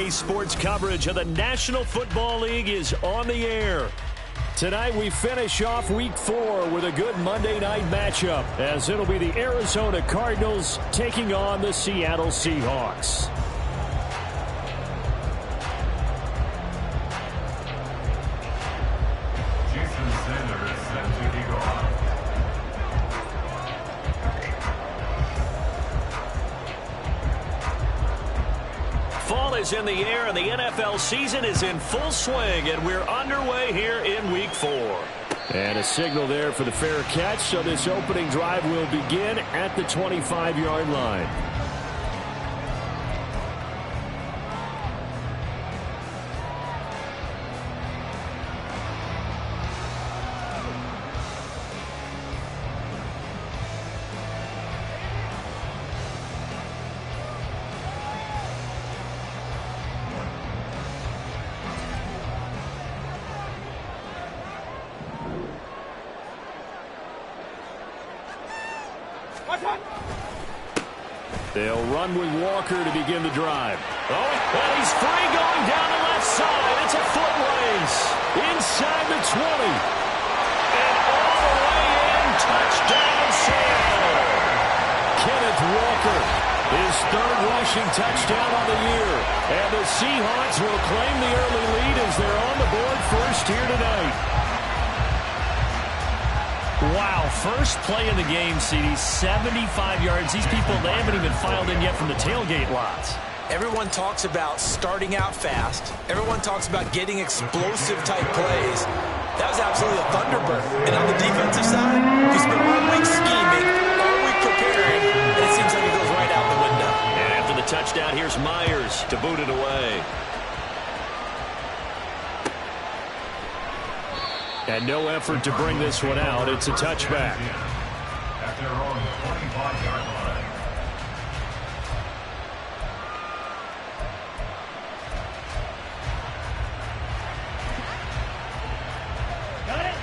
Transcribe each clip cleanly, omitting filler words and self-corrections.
Today's sports coverage of the National Football League is on the air. Tonight we finish off Week 4 with a good Monday night matchup, as it'll be the Arizona Cardinals taking on the Seattle Seahawks. Fall is in the air and the NFL season is in full swing, and we're underway here in Week 4. And a signal there for the fair catch, so this opening drive will begin at the 25-yard line. They'll run with Walker to begin the drive. Oh, and he's free going down the left side. It's a foot race. Inside the 20. And all the way in. Touchdown, Seattle. Kenneth Walker, his third rushing touchdown on the year. And the Seahawks will claim the early lead as they're on the board first here tonight. Wow, first play in the game, CD, 75 yards. These people, they haven't even filed in yet from the tailgate lots. Everyone talks about starting out fast. Everyone talks about getting explosive-type plays. That was absolutely a Thunderbird. And on the defensive side, he spent all week scheming, all week preparing, and it seems like it goes right out the window. And after the touchdown, here's Myers to boot it away. And no effort to bring this one out. It's a touchback. At their own 25-yard line. Got it.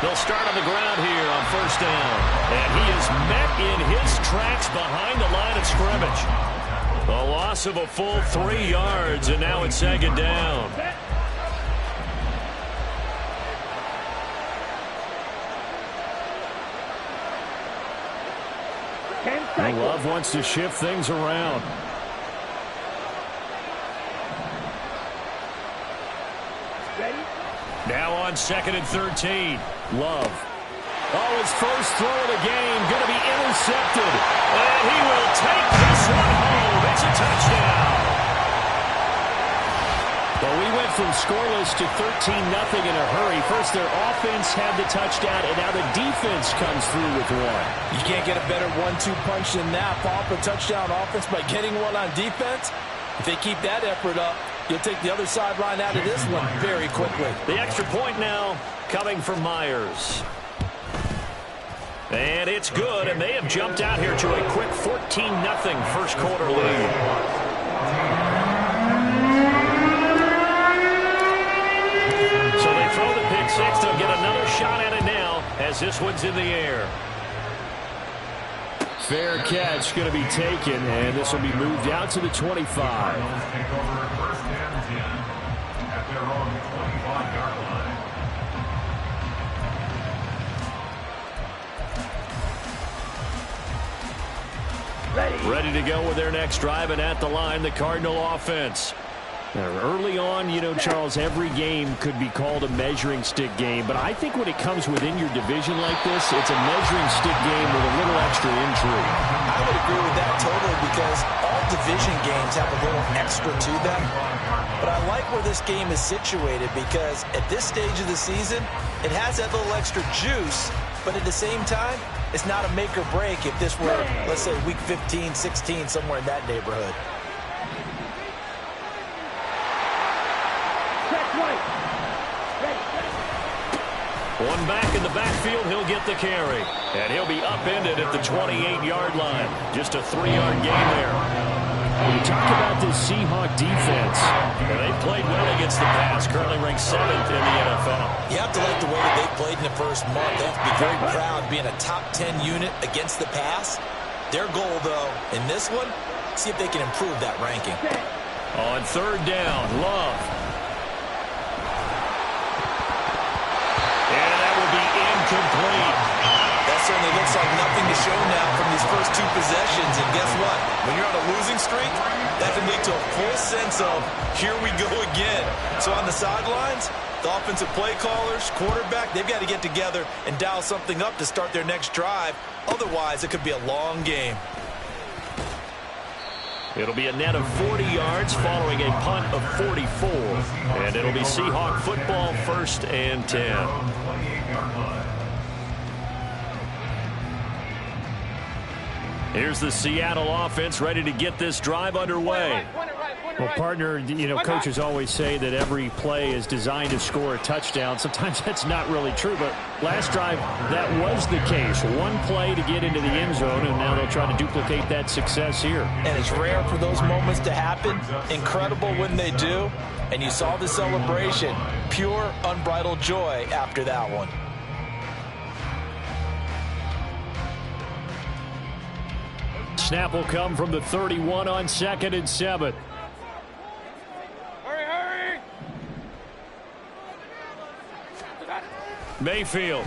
They'll start on the ground here on first down. And he is met in his tracks behind the line of scrimmage. A loss of a full 3 yards, and now it's second down. Love wants to shift things around. Now on 2nd and 13. Love. Oh, his first throw of the game going to be intercepted. And he will take this one home. It's a touchdown. Well, we went from scoreless to 13-0 in a hurry. First, their offense had the touchdown, and now the defense comes through with one. You can't get a better 1-2 punch than that. Pop a touchdown offense by getting one on defense. If they keep that effort up, you'll take the other sideline out of this one very quickly. The extra point now coming from Myers. And it's good, and they have jumped out here to a quick 14-0 first quarter lead. So they throw the pick six. They'll get another shot at it now as this one's in the air. Fair catch going to be taken, and this will be moved out to the 25. Take over first and 10 at their own 25-yard line. Ready to go with their next drive, and at the line, the Cardinal offense. Now, early on, you know, Charles, every game could be called a measuring stick game, but I think when it comes within your division like this, it's a measuring stick game with a little extra intrigue. I would agree with that totally, because all division games have a little extra to them. But I like where this game is situated, because at this stage of the season, it has that little extra juice, but at the same time, it's not a make or break if this were, let's say, week 15, 16, somewhere in that neighborhood. One back in the backfield, he'll get the carry. And he'll be upended at the 28-yard line. Just a 3-yard gain there. When you talk about this Seahawk defense, they played well against gets the pass. Currently ranked 7th in the NFL. You have to like the way that they played in the first month. They have to be very proud being a top 10 unit against the pass. Their goal, though, in this one, see if they can improve that ranking. On 3rd down, Love. And that will be incomplete. That certainly looks like nothing to show now from these first 2 possessions. And guess what? When you're on a losing streak, that can lead to a full sense of, here we go again. So on the sidelines, the offensive play callers, quarterback, they've got to get together and dial something up to start their next drive. Otherwise, it could be a long game. It'll be a net of 40 yards following a punt of 44. And it'll be Seahawk football, 1st and 10. Here's the Seattle offense ready to get this drive underway. Well, partner, you know, coaches always say that every play is designed to score a touchdown. Sometimes that's not really true, but last drive, that was the case. One play to get into the end zone, and now they'll try to duplicate that success here. And it's rare for those moments to happen. Incredible when they do. And you saw the celebration. Pure, unbridled joy after that one. Snap will come from the 31 on 2nd and 7. Mayfield.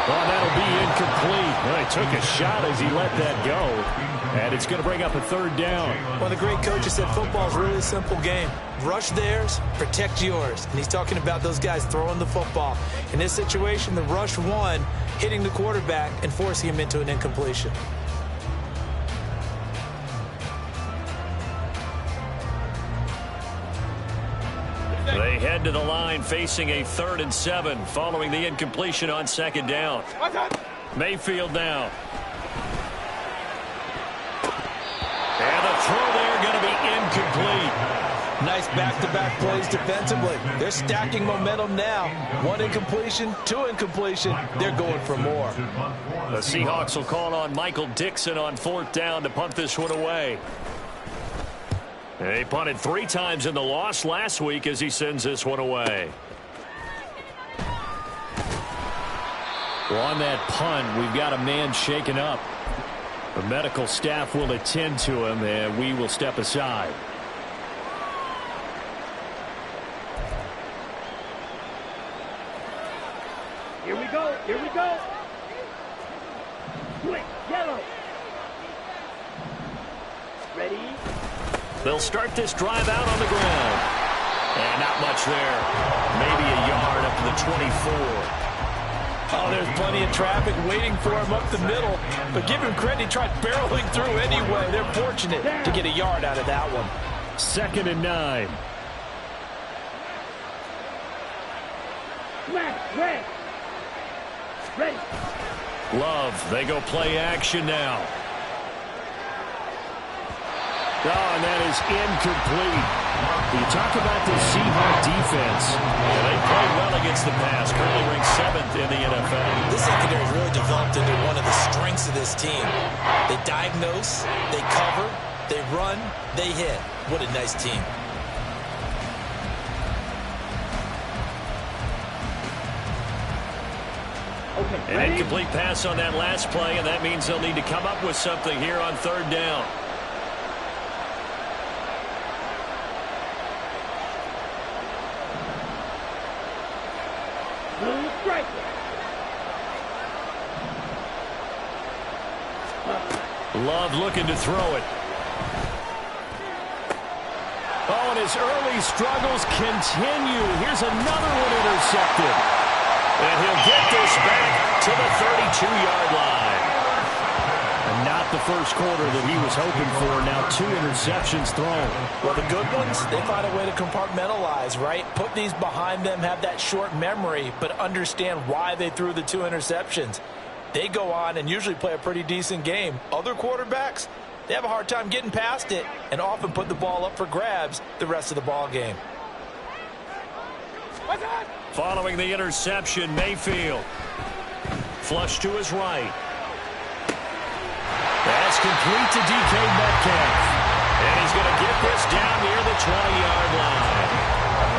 Well, that'll be incomplete. Well, he took a shot as he let that go. And it's going to bring up a 3rd down. One of the great coaches said football is really a simple game. Rush theirs, protect yours. And he's talking about those guys throwing the football. In this situation, the rush one, hitting the quarterback and forcing him into an incompletion. They head to the line facing a 3rd and 7 following the incompletion on 2nd down. Mayfield now. And the throw there going to be incomplete. Nice back-to-back plays defensively. They're stacking momentum now. 1 incompletion, 2 incompletion. They're going for more. The Seahawks will call on Michael Dixon on 4th down to punt this one away. They punted 3 times in the loss last week as he sends this one away. Well, on that punt, we've got a man shaken up. The medical staff will attend to him, and we will step aside. Here we go. Here we go. Quick, yellow. Ready? They'll start this drive out on the ground. And not much there. Maybe a yard up to the 24. Oh, there's plenty of traffic waiting for him up the middle. But give him credit, he tried barreling through anyway. They're fortunate to get a yard out of that one. 2nd and 9. Ready. Ready. Love, they go play action now. Oh, and that is incomplete. You talk about the Seahawks defense. Yeah, they played well against the pass. Currently ranked 7th in the NFL. This secondary has really developed into one of the strengths of this team. They diagnose, they cover, they run, they hit. What a nice team. An incomplete pass on that last play, and that means they'll need to come up with something here on 3rd down. Love looking to throw it. Oh, and his early struggles continue. Here's another one intercepted. And he'll get this back to the 32-yard line. And not the first quarter that he was hoping for. Now 2 interceptions thrown. Well, the good ones, they find a way to compartmentalize, right? Put these behind them, have that short memory, but understand why they threw the 2 interceptions. They go on and usually play a pretty decent game. Other quarterbacks, they have a hard time getting past it and often put the ball up for grabs the rest of the ball game. Following the interception, Mayfield. Flush to his right. That's complete to DK Metcalf. And he's going to get this 20-yard line.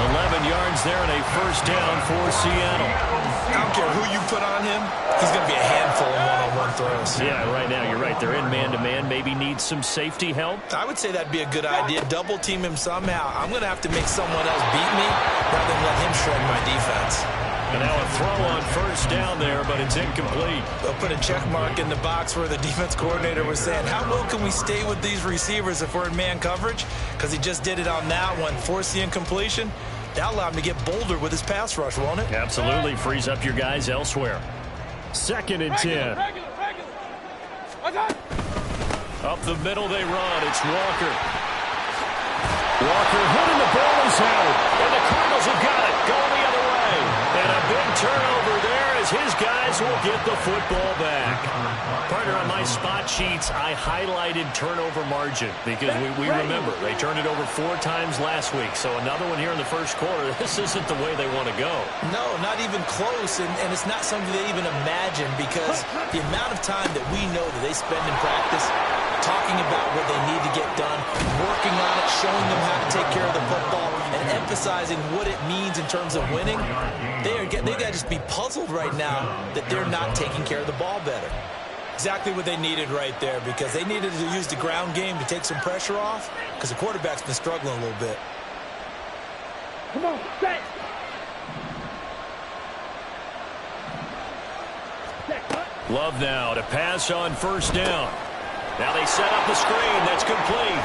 11 yards there and a first down for Seattle. I don't care who you put on him. He's going to be a handful of one-on-one throws. Yeah, right now, you're right. They're in man-to-man. Maybe need some safety help. I would say that'd be a good idea. Double team him somehow. I'm going to have to make someone else beat me rather than let him shred my defense. And now a throw on first down there, but it's incomplete. They'll put a check mark in the box where the defense coordinator was saying, how well can we stay with these receivers if we're in man coverage? Because he just did it on that one. Force the incompletion. That'll allow him to get bolder with his pass rush, won't it? Absolutely. Frees up your guys elsewhere. 2nd and 10. Up the middle they run. It's Walker. Walker hitting the ball is out. And the Cardinals have got it. Going the other way. And a big turnover there as his guys will get the football back. Partner, on my spot sheets, I highlighted turnover margin because we remember they turned it over 4 times last week. So another one here in the first quarter. This isn't the way they want to go. No, not even close, and it's not something they even imagine because the amount of time that we know that they spend in practice talking about what they need to get done, working on it, showing them how to take care of the football, and emphasizing what it means in terms of winning, they got to just be puzzled right now that they're not taking care of the ball better. Exactly what they needed right there because they needed to use the ground game to take some pressure off because the quarterback's been struggling a little bit. Come on, set. Love now to pass on first down. Now they set up the screen. That's complete.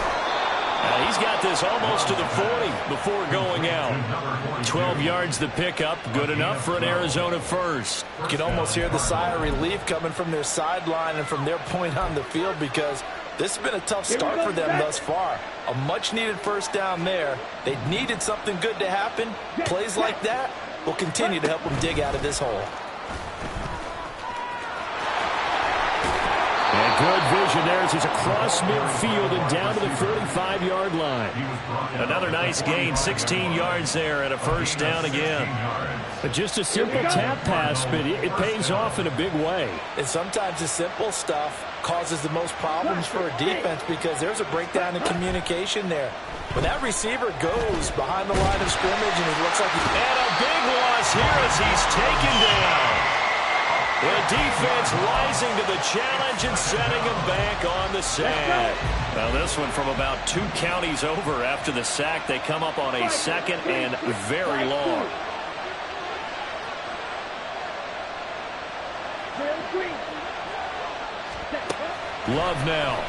He's got this almost to the 40 before going out. 12 yards the pickup. Good enough for an Arizona first. You can almost hear the sigh of relief coming from their sideline and from their point on the field because this has been a tough start for them thus far. A much-needed first down there. They needed something good to happen. Plays like that will continue to help them dig out of this hole. And good vision there as he's across midfield and down to the 45-yard line. Another nice gain, 16 yards there and a first down again. But just a simple tap pass, but it pays off in a big way. And sometimes the simple stuff causes the most problems for a defense because there's a breakdown in communication there. When that receiver goes behind the line of scrimmage and it looks like he's... And a big loss here as he's taken down. The defense rising to the challenge and setting him back on the sack. Now this one from about 2 counties over after the sack. They come up on a 2nd and very long. Love now.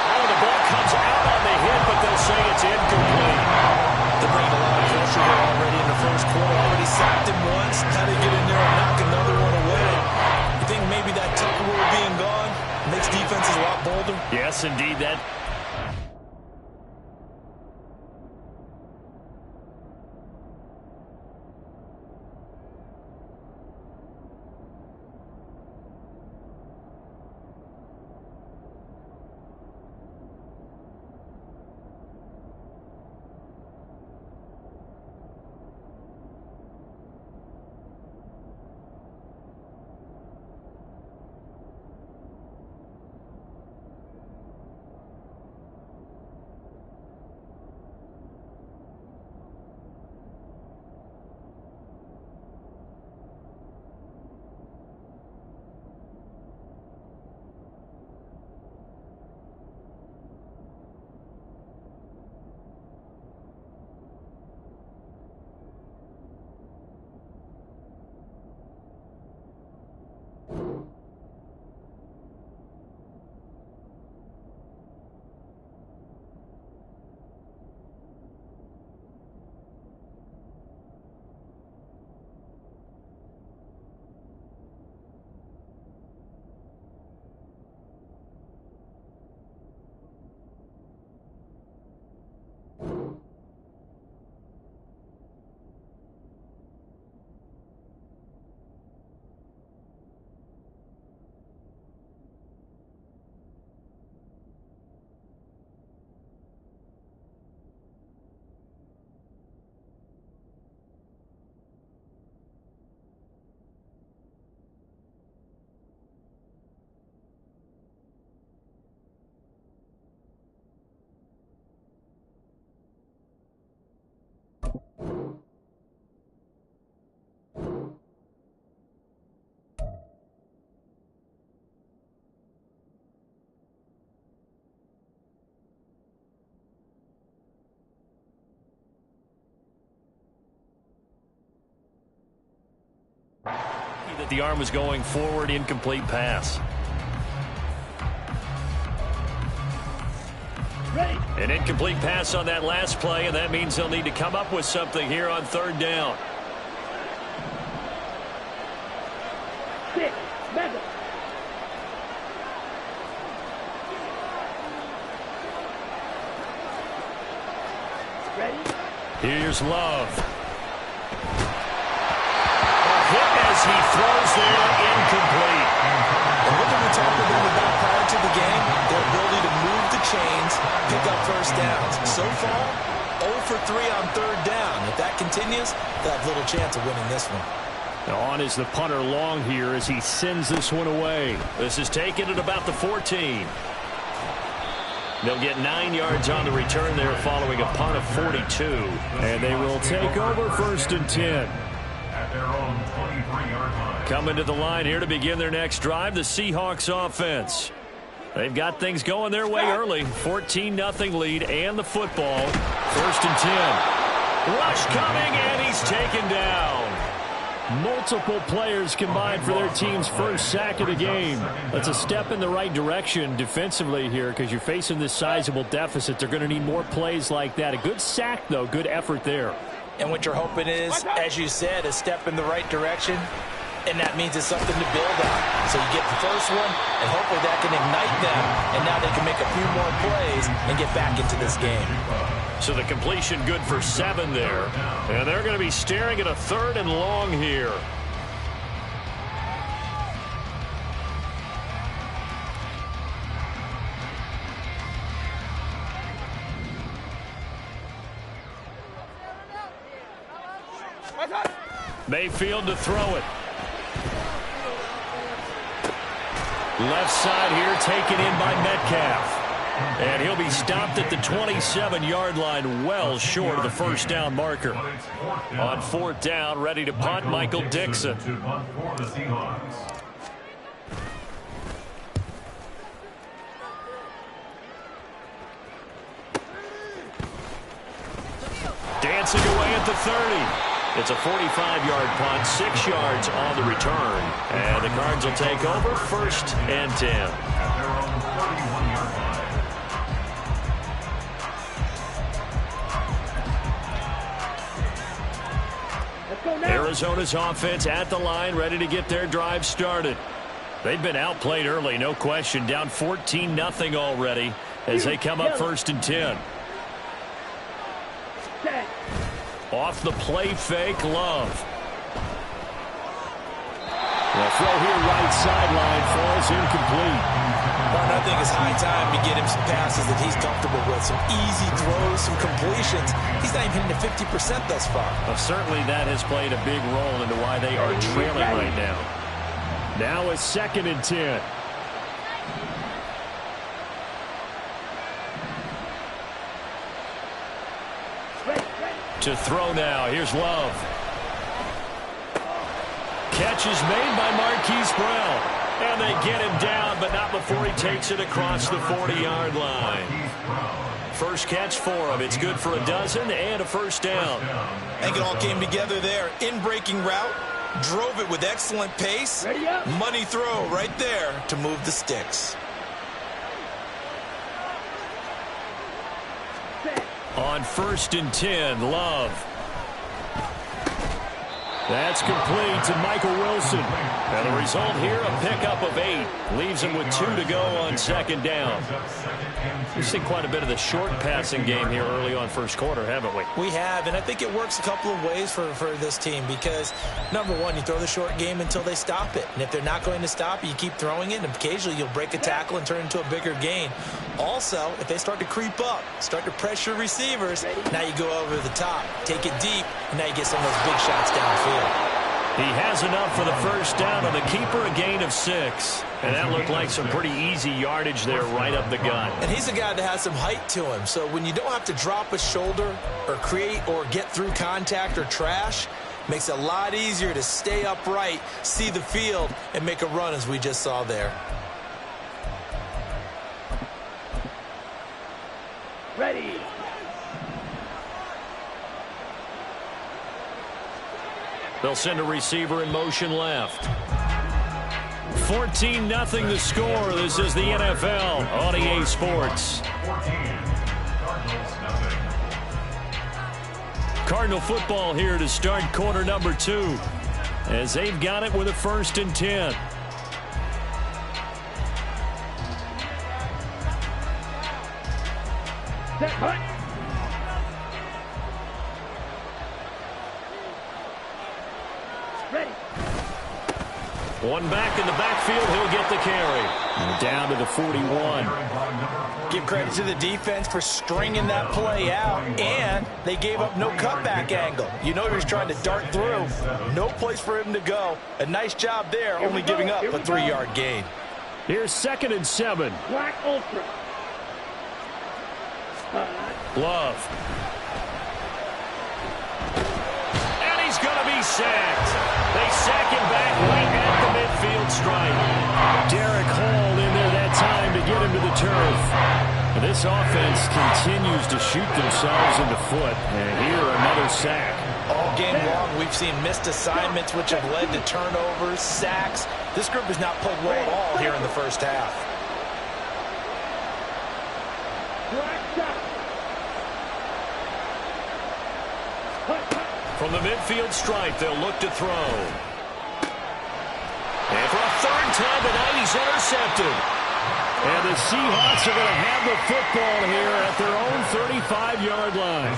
Oh, the ball comes out on the hit, but they'll say it's incomplete. They bring a lot of pressure there already in the first quarter. Already sacked him once. How to get in there and knock another one away. You think maybe that Tucker rule being gone makes defenses a lot bolder? Yes, indeed. That that the arm was going forward, incomplete pass. Ready. An incomplete pass on that last play, and that means they'll need to come up with something here on third down. 6, mega. Ready. Here's Love. A hit as he throws there, incomplete. And what did we talk to them about prior to the game? Their ability to move the chains, pick up first downs. So far, 0 for 3 on third down. If that continues, they'll have little chance of winning this one. On is the punter long here as he sends this one away. This is taken at about the 14. They'll get 9 yards on the return there following a punt of 42. And they will take over 1st and 10. At their own 23-yard line. Coming to the line here to begin their next drive, the Seahawks offense. They've got things going their way early. 14-0 lead and the football. 1st and 10. Rush coming, and he's taken down. Multiple players combined for their team's first sack of the game. That's a step in the right direction defensively here because you're facing this sizable deficit. They're going to need more plays like that. A good sack, though. Good effort there. And what you're hoping is, as you said, a step in the right direction. And that means it's something to build on. So you get the first one, and hopefully that can ignite them. And now they can make a few more plays and get back into this game. So the completion good for 7 there. And they're going to be staring at a 3rd and long here. Mayfield to throw it. Left side here taken in by Metcalf. And he'll be stopped at the 27-yard line, well short of the first down marker. On 4th down, ready to punt, Michael Dixon. To punt for the Seahawks. Dancing away at the 30. It's a 45-yard punt, 6 yards on the return. And the Cards will take over 1st and 10. At their own 31-yard line. Let's go now. Arizona's offense at the line, ready to get their drive started. They've been outplayed early, no question. Down 14-0 already as they come up 1st and 10. 10. Off the play fake, Love. The throw here right sideline falls incomplete. Well, I think it's high time to get him some passes that he's comfortable with. Some easy throws, some completions. He's not even hitting the 50% thus far. Well, certainly that has played a big role into why they are trailing right now. Now it's 2nd and 10. To throw now. Here's Love. Catch is made by Marquise Brown. And they get him down, but not before he takes it across the 40-yard line. First catch for him. It's good for a dozen and a first down. I think it all came together there. In-breaking route. Drove it with excellent pace. Ready up. Money throw right there to move the sticks. On 1st and 10, Love. That's complete to Michael Wilson. And the result here, a pickup of 8. Leaves him with 2 to go on 2nd down. We've seen quite a bit of the short passing game here early on first quarter, haven't we? We have, and I think it works a couple of ways for this team because, number one, you throw the short game until they stop it. And if they're not going to stop it, you keep throwing it, and occasionally you'll break a tackle and turn it into a bigger gain. Also, if they start to creep up, start to pressure receivers, now you go over the top, take it deep, and now you get some of those big shots downfield. He has enough for the first down on the keeper, a gain of 6. And that looked like some pretty easy yardage there right up the gut. And he's a guy that has some height to him. So when you don't have to drop a shoulder or create or get through contact or trash, makes it a lot easier to stay upright, see the field, and make a run as we just saw there. Ready. They'll send a receiver in motion left. 14-0 the score. This is the NFL on EA Sports. Cardinal football here to start quarter number 2 as they've got it with a 1st and 10. Set, hut. Ready. One back in the backfield. He'll get the carry. And down to the 41. Give credit to the defense for stringing that play out, and they gave up no cutback angle. You know he was trying to dart through. No place for him to go. A nice job there, only giving up a 3-yard gain. Here's 2nd and 7. Black Ultra. Love. And he's going to be sacked. They sack him back right at the midfield stripe. Derek Hall in there that time to get him to the turf. This offense continues to shoot themselves in the foot. And here, another sack. All game long, we've seen missed assignments, which have led to turnovers, sacks. This group has not played well at all here in the first half. From the midfield stripe, they'll look to throw. And for a 3rd time tonight, he's intercepted. And the Seahawks are going to have the football here at their own 35-yard line.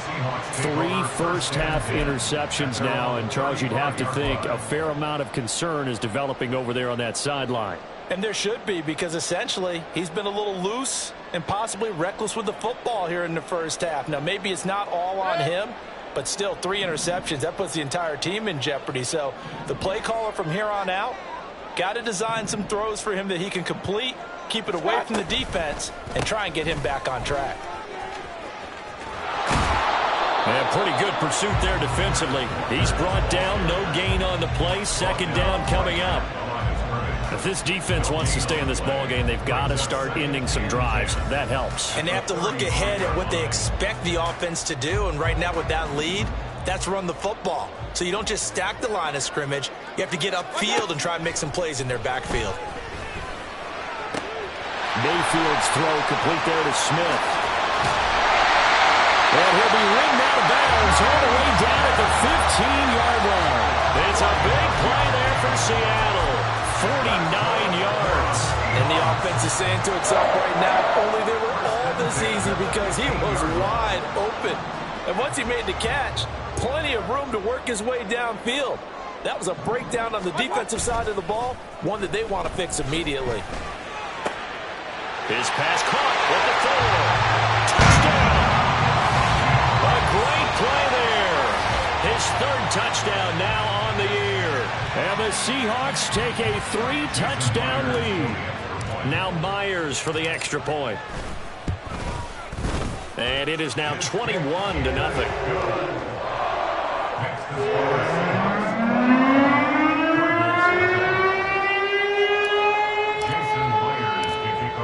3 first-half interceptions now, and Charles, you'd have to think a fair amount of concern is developing over there on that sideline. And there should be, because essentially he's been a little loose and possibly reckless with the football here in the first half. Now, maybe it's not all on him, but still 3 interceptions. That puts the entire team in jeopardy. So the play caller from here on out got to design some throws for him that he can complete, keep it away from the defense, and try and get him back on track. And pretty good pursuit there defensively. He's brought down, no gain on the play. 2nd down coming up. If this defense wants to stay in this ballgame, they've got to start ending some drives. That helps. And they have to look ahead at what they expect the offense to do. And right now with that lead, that's run the football. So you don't just stack the line of scrimmage. You have to get upfield and try and make some plays in their backfield. Mayfield's throw complete there to Smith. And he'll be ridden out of bounds all the way down at the 15-yard line. It's a big play there for Seattle. 49 yards. And the offense is saying to itself right now, only they were all this easy because he was wide open. And once he made the catch, plenty of room to work his way downfield. That was a breakdown on the defensive side of the ball, one that they want to fix immediately. His pass caught with the throw. Touchdown. A great play there. His 3rd touchdown now on the year. And the Seahawks take a 3-touchdown lead. Now Myers for the extra point. And it is now 21-0.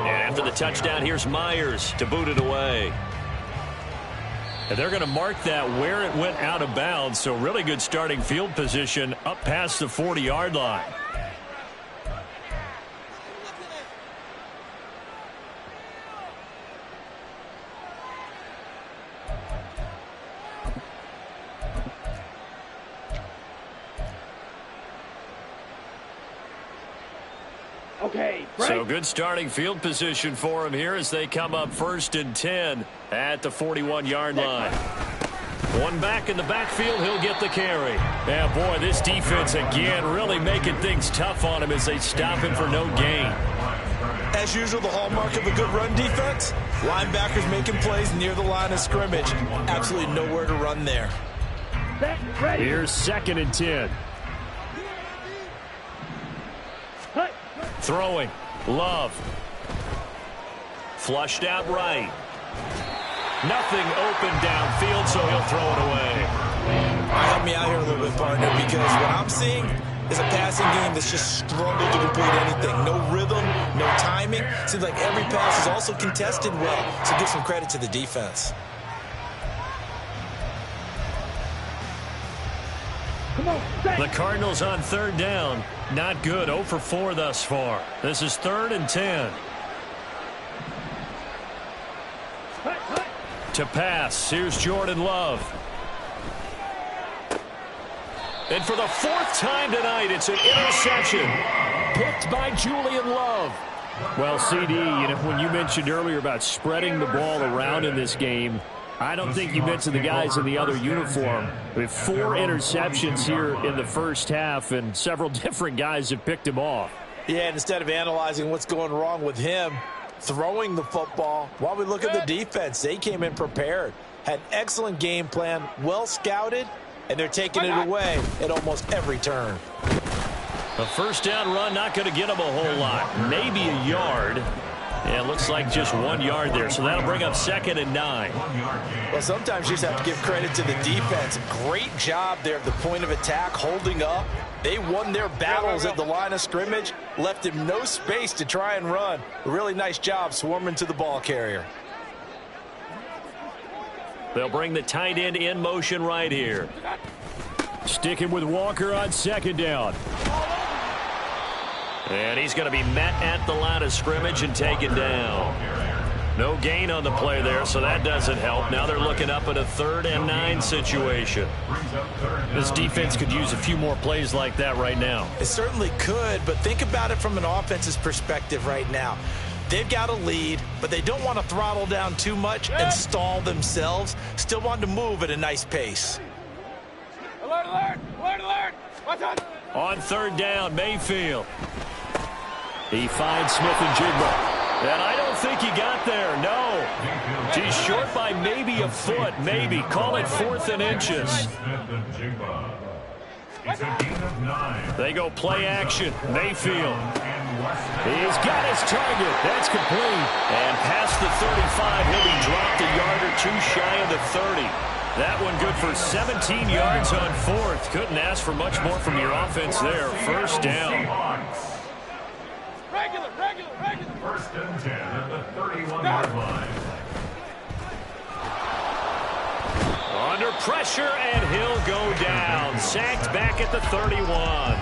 After the touchdown, here's Myers to boot it away. And they're going to mark that where it went out of bounds, so really good starting field position up past the 40-yard line. Okay, break. So good starting field position for him here as they come up 1st and 10 at the 41-yard line. One back in the backfield, he'll get the carry. Yeah, boy, this defense again really making things tough on him as they stop him for no gain. As usual, the hallmark of a good run defense, linebackers making plays near the line of scrimmage. Absolutely nowhere to run there. Set, ready. Here's 2nd and 10. Hut. Throwing. Love. Flushed out right. Nothing open downfield, so he'll throw it away. Help me out here a little bit, partner, because what I'm seeing is a passing game that's just struggled to complete anything. No rhythm, no timing. Seems like every pass is also contested well, so give some credit to the defense. Come on, set. The Cardinals on third down. Not good. 0 for 4 thus far. This is 3rd and 10. To pass. Here's Jordan Love. And for the 4th time tonight, it's an interception. Picked by Julian Love. Well, CD, when you mentioned earlier about spreading the ball around in this game, I don't think you mentioned the guys in the other uniform. We have 4 interceptions here in the first half, and several different guys have picked him off. Yeah, and instead of analyzing what's going wrong with him throwing the football, while we look at the defense, they came in prepared, had an excellent game plan, well scouted, and they're taking it away at almost every turn. A first down run, not going to get him a whole lot. Maybe a yard. Yeah, it looks like just 1 yard there, so that'll bring up 2nd and 9. Well, sometimes you just have to give credit to the defense. Great job there at the point of attack, holding up. They won their battles at the line of scrimmage, left him no space to try and run. A really nice job swarming to the ball carrier. They'll bring the tight end in motion right here. Sticking with Walker on 2nd down. And he's going to be met at the line of scrimmage and taken down. No gain on the play there, so that doesn't help. Now they're looking up at a 3rd and 9 situation. This defense could use a few more plays like that right now. It certainly could, but think about it from an offense's perspective right now. They've got a lead, but they don't want to throttle down too much and stall themselves. Still want to move at a nice pace. Alert, alert, alert, alert. Watch out. On 3rd down, Mayfield. He finds Smith-Njigba. And I don't think he got there, no. He's short by maybe a foot, maybe. Call it 4th and inches. They go play action. Mayfield. He's got his target. That's complete. And past the 35, he'll be dropped a yard or 2 shy of the 30. That one good for 17 yards on 4th. Couldn't ask for much more from your offense there. First down. Regular. 1st and 10 at the 31-yard line. Under pressure, and he'll go down. Sacked back at the 31.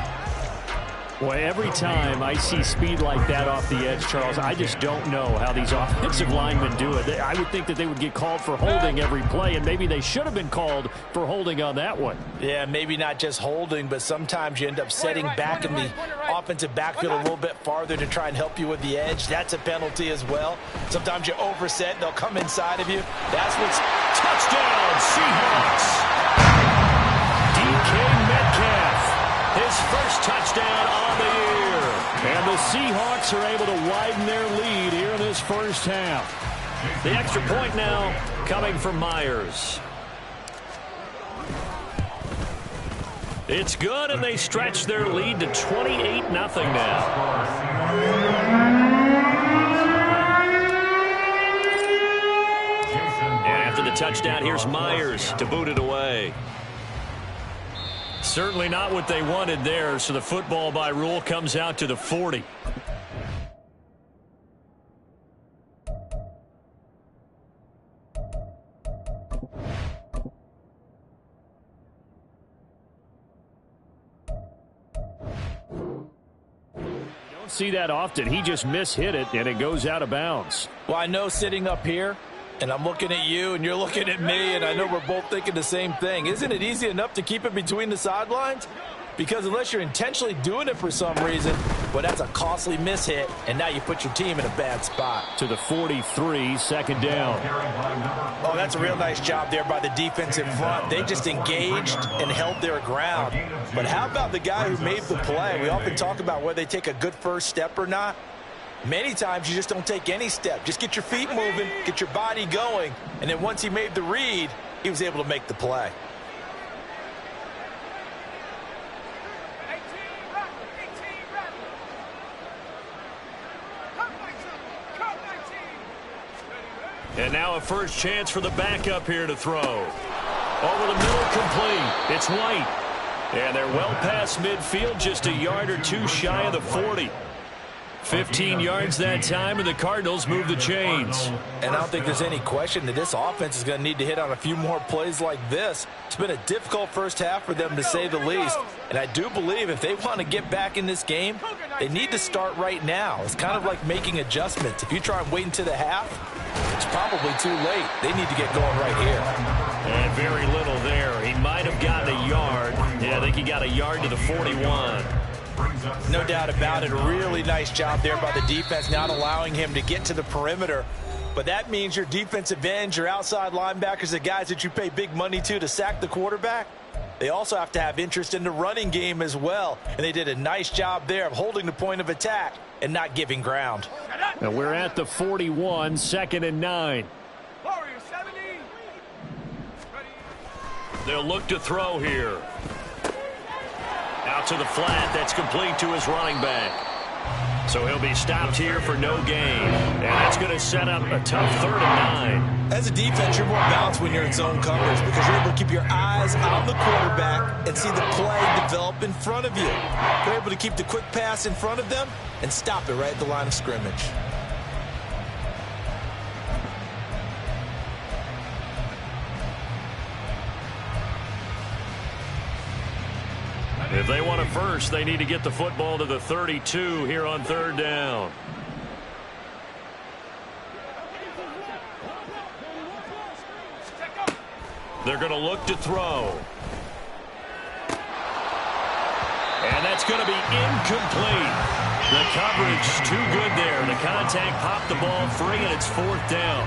Boy, every time I see speed like that off the edge, Charles, I just don't know how these offensive linemen do it. I would think that they would get called for holding every play, and maybe they should have been called for holding on that one. Yeah, maybe not just holding, but sometimes you end up setting back in the offensive backfield a little bit farther to try and help you with the edge. That's a penalty as well. Sometimes you overset, they'll come inside of you. That's what's touchdown, Seahawks. DK Metcalf. His first touchdown on the year. And the Seahawks are able to widen their lead here in this first half. The extra point now coming from Myers. It's good, and they stretch their lead to 28-0 now. And after the touchdown, here's Myers to boot it away. Certainly not what they wanted there, so the football by rule comes out to the 40. Don't see that often. He just mishit it, and it goes out of bounds. Well, I know sitting up here, and I'm looking at you, and you're looking at me, and I know we're both thinking the same thing. Isn't it easy enough to keep it between the sidelines? Because unless you're intentionally doing it for some reason, well, that's a costly mishit, and now you put your team in a bad spot. To the 43, 2nd down. Oh, that's a real nice job there by the defensive front. They just engaged and held their ground. But how about the guy who made the play? We often talk about whether they take a good first step or not. Many times you just don't take any step. Just get your feet moving, get your body going, and then once he made the read, he was able to make the play. And now a first chance for the backup here to throw. Over the middle, complete. It's White. And they're well past midfield, just a yard or 2 shy of the 40. 15 yards that time, and the Cardinals move the chains. And I don't think there's any question that this offense is going to need to hit on a few more plays like this. It's been a difficult first half for them, to say the least. And I do believe if they want to get back in this game, they need to start right now. It's kind of like making adjustments. If you try and wait until the half, it's probably too late. They need to get going right here. And very little there. He might have gotten a yard. Yeah, I think he got a yard to the 41. No doubt about it. A really nice job there by the defense, not allowing him to get to the perimeter. But that means your defensive ends, your outside linebackers, the guys that you pay big money to sack the quarterback, they also have to have interest in the running game as well. And they did a nice job there of holding the point of attack and not giving ground. And we're at the 41, 2nd and 9. They'll look to throw here. Out to the flat. That's complete to his running back. So he'll be stopped here for no gain. And that's going to set up a tough 3rd and 9. As a defense, you're more balanced when you're in zone coverage because you're able to keep your eyes on the quarterback and see the play develop in front of you. You're able to keep the quick pass in front of them and stop it right at the line of scrimmage. If they want a first, they need to get the football to the 32 here on 3rd down. They're going to look to throw. And that's going to be incomplete. The coverage too good there. The contact popped the ball free, and it's 4th down.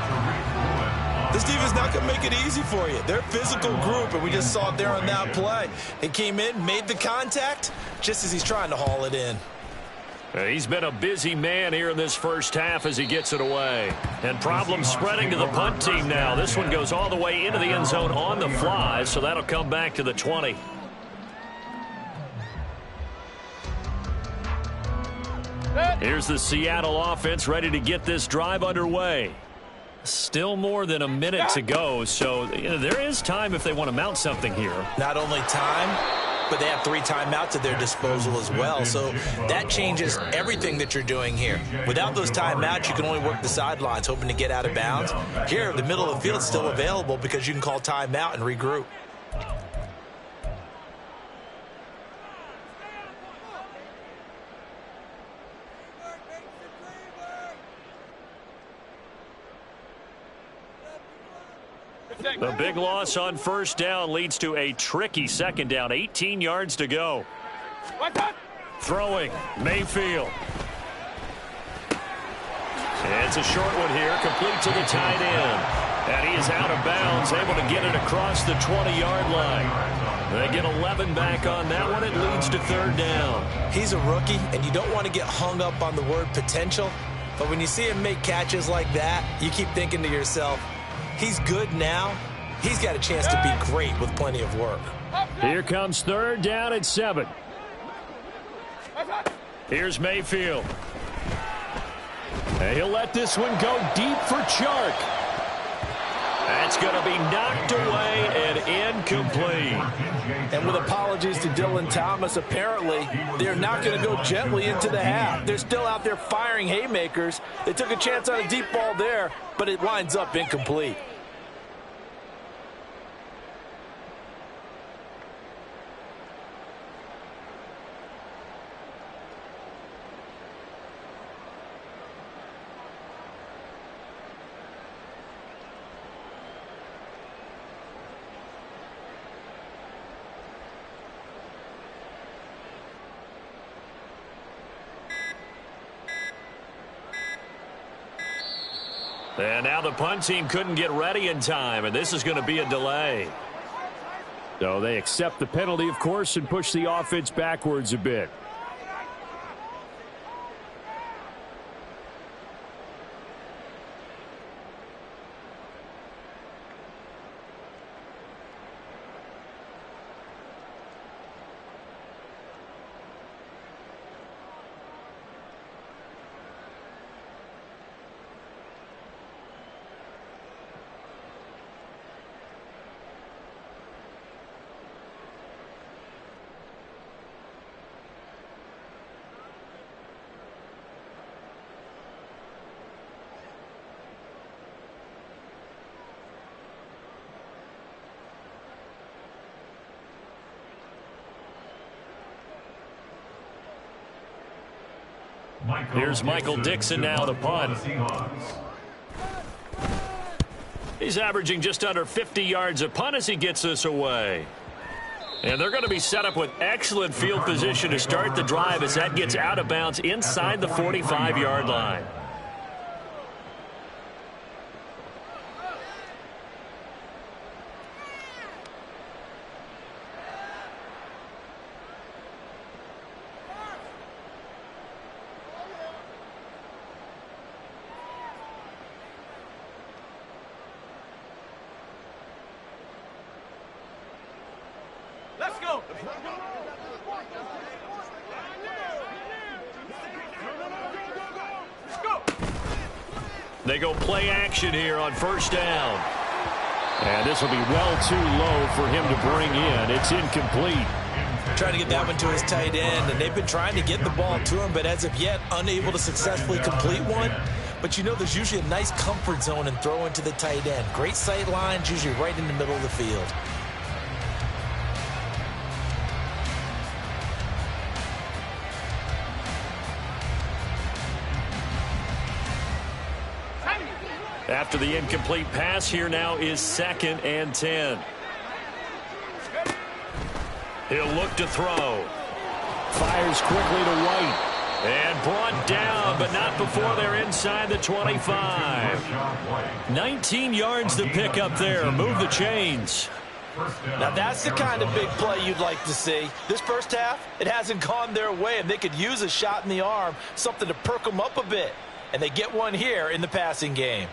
This defense not going to make it easy for you. They're a physical group, and we just saw it there on that play. He came in, made the contact, just as he's trying to haul it in. He's been a busy man here in this first half as he gets it away. And problems spreading to the punt team now. This one goes all the way into the end zone on the fly, so that'll come back to the 20. Here's the Seattle offense ready to get this drive underway. Still more than a minute to go, so there is time if they want to mount something here. Not only time, but they have 3 timeouts at their disposal as well, so that changes everything that you're doing here. Without those timeouts, you can only work the sidelines, hoping to get out of bounds. Here, the middle of the field is still available because you can call timeout and regroup. The big loss on 1st down leads to a tricky 2nd down. 18 yards to go. Throwing, Mayfield. It's a short one here, complete to the tight end. And he is out of bounds, able to get it across the 20-yard line. They get 11 back on that one. It leads to 3rd down. He's a rookie, and you don't want to get hung up on the word potential. But when you see him make catches like that, you keep thinking to yourself, he's good now. He's got a chance to be great with plenty of work. Here comes 3rd down at 7. Here's Mayfield. And he'll let this one go deep for Chark. That's going to be knocked away and incomplete. And with apologies to Dylan Thomas, apparently they're not going to go gently into the half. They're still out there firing haymakers. They took a chance on a deep ball there, but it winds up incomplete. And now the punt team couldn't get ready in time, and this is going to be a delay. So they accept the penalty, of course, and push the offense backwards a bit. Here's Michael Dixon now to punt. He's averaging just under 50 yards a punt as he gets this away. And they're going to be set up with excellent field position to start the drive as that gets out of bounds inside the 45-yard line. Let's go. They go play action here on first down. And this will be well too low for him to bring in. It's incomplete. Trying to get that one to his tight end, and they've been trying to get the ball to him, but as of yet, unable to successfully complete one. But you know there's usually a nice comfort zone and throw into the tight end. Great sight lines, usually right in the middle of the field. After the incomplete pass, here now is 2nd and 10. He'll look to throw. Fires quickly to White. And brought down, but not before they're inside the 25. 19 yards to pick up there. Move the chains. Now that's the kind of big play you'd like to see. This first half, it hasn't gone their way, and they could use a shot in the arm, something to perk them up a bit. And they get one here in the passing game.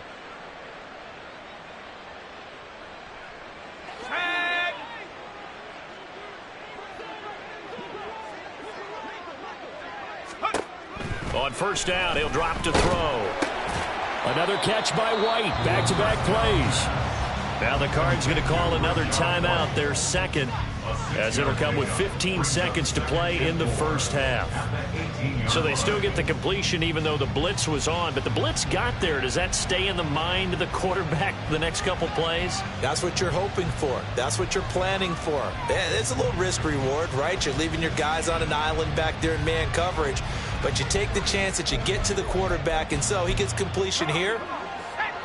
On first down, he'll drop to throw. Another catch by White. Back-to-back plays. Now the Cards going to call another timeout, their second, as it'll come with 15 seconds to play in the first half. So they still get the completion even though the blitz was on, but the blitz got there. Does that stay in the mind of the quarterback the next couple plays? That's what you're hoping for. That's what you're planning for. It's a little risk reward, right? You're leaving your guys on an island back there in man coverage, but you take the chance that you get to the quarterback, and so he gets completion here.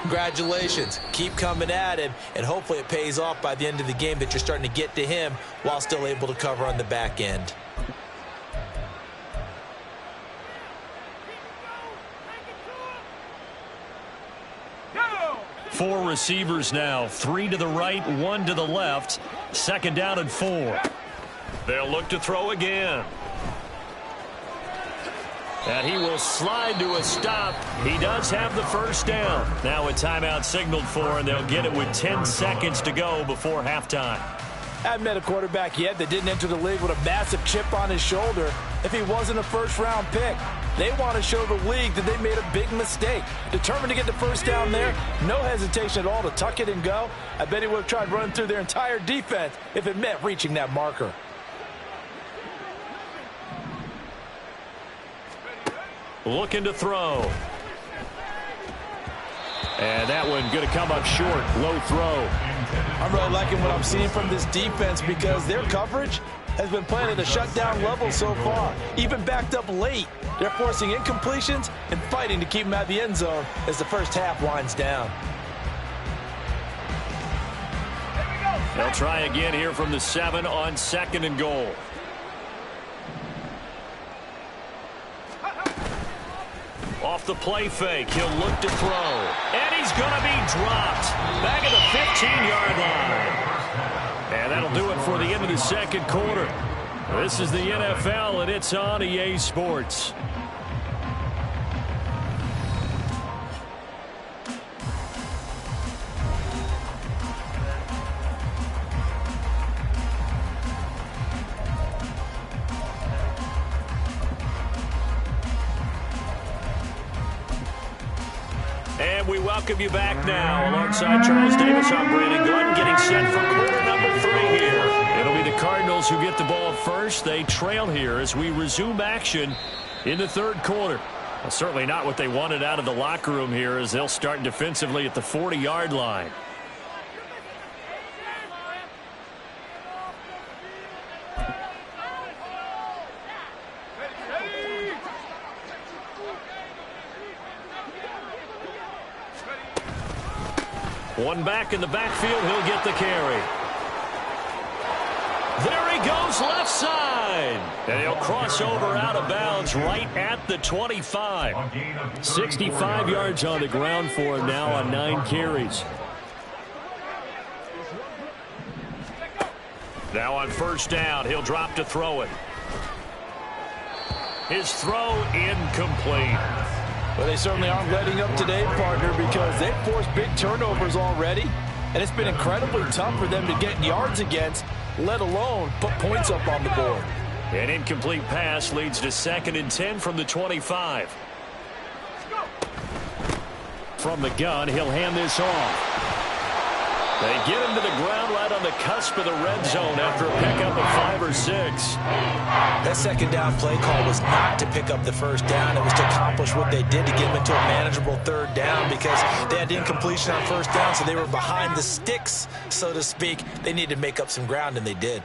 Congratulations. Keep coming at him, and hopefully it pays off by the end of the game that you're starting to get to him while still able to cover on the back end. Four receivers now, 3 to the right, 1 to the left. 2nd down and 4. They'll look to throw again. And he will slide to a stop. He does have the first down. Now a timeout signaled for, and they'll get it with 10 seconds to go before halftime. I haven't met a quarterback yet that didn't enter the league with a massive chip on his shoulder if he wasn't a first-round pick. They want to show the league that they made a big mistake. Determined to get the first down there, no hesitation at all to tuck it and go. I bet he would have tried running through their entire defense if it meant reaching that marker. Looking to throw. And that one going to come up short. Low throw. I'm really liking what I'm seeing from this defense because their coverage has been playing at a shutdown level so far. Even backed up late, they're forcing incompletions and fighting to keep them out of the end zone as the first half winds down. They'll try again here from the 7 on 2nd and goal. Off the play fake, he'll look to throw. And he's going to be dropped. Back at the 15-yard line. And that'll do it for the end of the second quarter. This is the NFL, and it's on EA Sports. And we welcome you back now. Alongside Charles Davis, I'm Brandon Gordon, getting set for quarter number 3 here. It'll be the Cardinals who get the ball first. They trail here as we resume action in the third quarter. Well, certainly not what they wanted out of the locker room here as they'll start defensively at the 40-yard line. One back in the backfield. He'll get the carry. There he goes left side. And he'll cross over out of bounds right at the 25. 65 yards on the ground for him now on 9 carries. Now on first down, he'll drop to throw it. His throw incomplete. Well, they certainly aren't letting up today, partner, because they've forced big turnovers already, and it's been incredibly tough for them to get yards against, let alone put points up on the board. An incomplete pass leads to 2nd and 10 from the 25. From the gun, he'll hand this off. They get him to the ground right on the cusp of the red zone after a pickup of 5 or 6. That second down play call was not to pick up the first down. It was to accomplish what they did to get them into a manageable 3rd down because they had incompletion on first down, so they were behind the sticks, so to speak. They needed to make up some ground, and they did.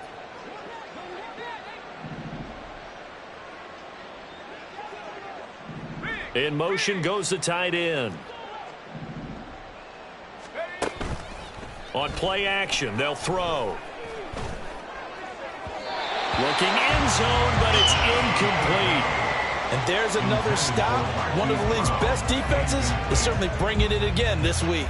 In motion goes the tight end. On play action, they'll throw. Looking end zone, but it's incomplete. And there's another stop. One of the league's best defenses is certainly bringing it again this week.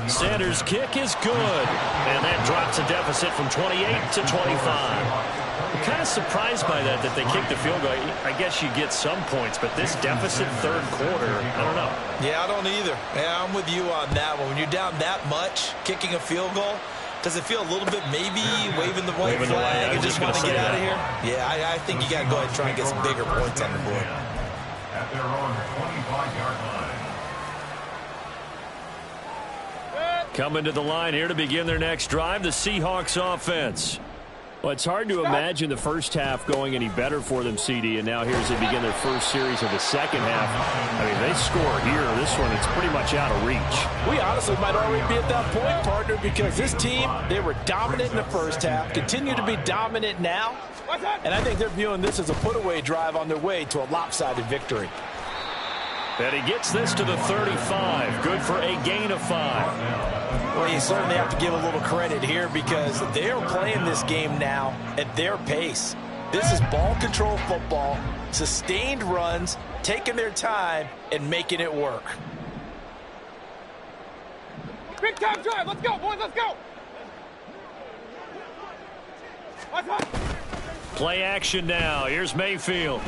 Sanders' kick is good. And that drops a deficit from 28 to 25. I'm kind of surprised by that they kicked the field goal. I guess you get some points, but this deficit 3rd quarter, I don't know. Yeah, I don't either. Yeah, I'm with you on that one. When you're down that much, kicking a field goal, does it feel a little bit maybe waving the white flag and just want to get out of here? Yeah, I think you got to go ahead and try and get some bigger points on the board. At their own 25-yard line. Coming to the line here to begin their next drive, the Seahawks offense. Well, it's hard to imagine the first half going any better for them, CD, and now here as they begin their first series of the second half. I mean, they score here. This one, it's pretty much out of reach. We honestly might already be at that point, partner, because this team, they were dominant in the first half, continue to be dominant now, and I think they're viewing this as a put-away drive on their way to a lopsided victory. And he gets this to the 35. Good for a gain of 5. Well, you certainly have to give a little credit here because they're playing this game now at their pace. This is ball control football, sustained runs, taking their time, and making it work. Big time drive. Let's go, boys. Let's go. Play action now. Here's Mayfield.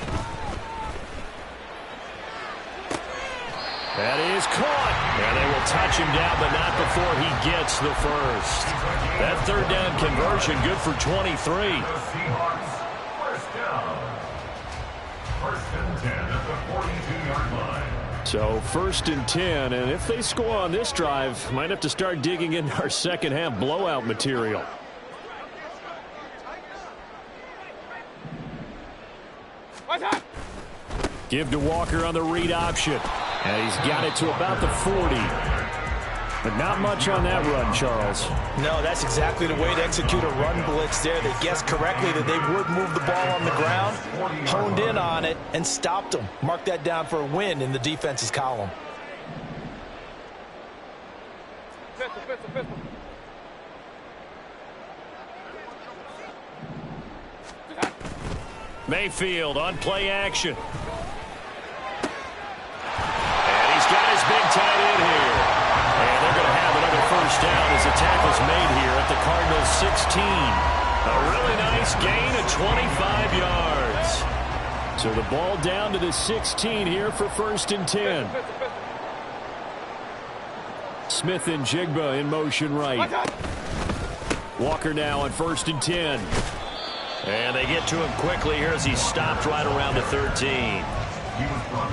That is caught. And they will touch him down, but not before he gets the first. That 3rd down conversion good for 23. The Seahawks, first down. 1st and 10 at the 42-yard line. So 1st and 10, and if they score on this drive, might have to start digging into our second half blowout material. Give to Walker on the read option. And he's got it to about the 40. But not much on that run, Charles. No, that's exactly the way to execute a run blitz there. They guessed correctly that they would move the ball on the ground, honed in on it, and stopped them. Mark that down for a win in the defense's column. Mayfield on play action. Got his big tight end here. And they're going to have another first down as the tackle's made here at the Cardinals' 16. A really nice gain of 25 yards. So the ball down to the 16 here for 1st and 10. Smith and Jigba in motion right. Walker now on 1st and 10. And they get to him quickly here as he stopped right around the 13.